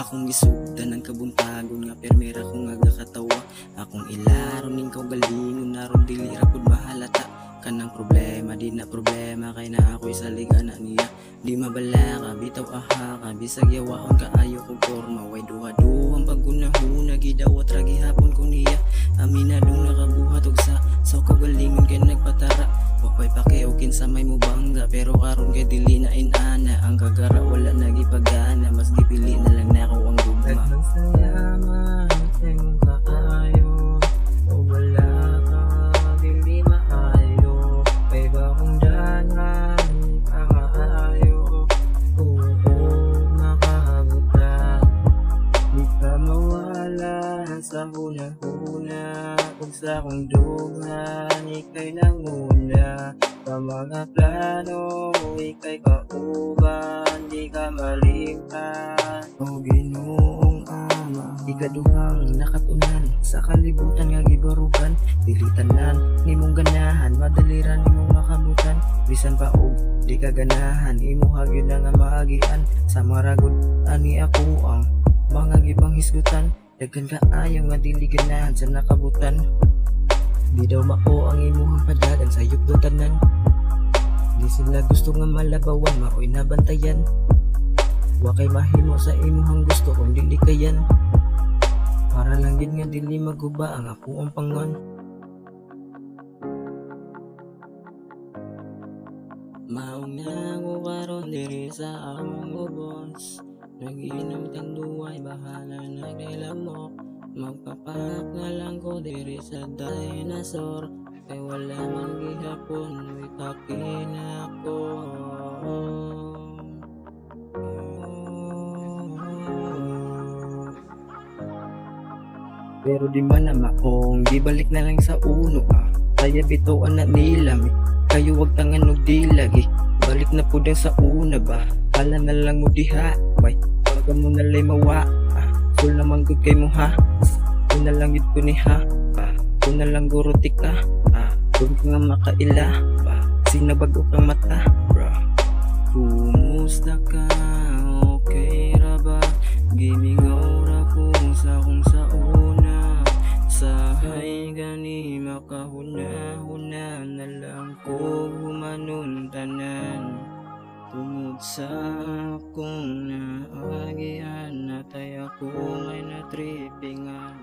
Akong gisugdan ng kabuntagon nga permera kong agakatawa. Akong ilaron ning kaugalingon naron dili ra pud mahalata. Kanang problema di na problema kay na ako'y saligana niya. Di mabala ka bitaw aha ka bisag yawaon kaayo kong porma. Way duha-duhang paggunahuna gidawat ra gihapon ko niya. Aminadong nakabuhat og sa kaugalingon kay nagpatara. Wapay pakiugin sa may mubangga pero karon kay dili na inana. Ang kagara wala nagipagana mas gipili na lang nako ang gugma. Daghang salamat sa imong kaayo o wala ka dili maayo. Kay bakong danan pakaayo oo makahabutan. Di ka mawala sa hunahuna ug sa akong dugan ikay nanguna. Sa mga plano ikay kauban di ka malimtan. O Ginoong Ama, ikaduhang nakatunan sa kalibutan nga gibarugan. Dili tanan nimong ganahan madaliran nimong makabutan. Bisan pa og di ka ganahan imo hagyod na nga maagian. Sa maragod ani ako ang mga gipanghisgutan. Daghan kaayo nga dili ganahan sa nakabutan. Di daw mao ang imuhang padagan sayop do tanan. Di sila gusto nga malabawan maoy nabantayan. Wa kay mahimo sa imuhang gusto kung dili kayan. Para lang gid nga dili maguba ang akong pangon. Maong na ko karon diri sa among ubos. Nag-inom tang duway bahala na kay lamok. Magpapak na lang ko diri sa dinosaur. Kay wala man gihapon may pakin ako. Pero di man na maong gibalik na lang sa uno Kaya bituan na nila kayo wag tangan og dilagi. Balik na pud sa una ba. Hala na lang mo diha. Bay, wag mo na lay mawa. Sul naman gud kay mo ha. Una lang gid ko ni ha. Una lang guro tika. Kung ka nga makaila. Sinabago kang mata. Kumusta ka? Okay ra ba? Gimingaw ra kung sa una. Sahay gani makahuna-huna na lang ko humanon tanan. Tungod sa akong naagian natay ako may natripingan.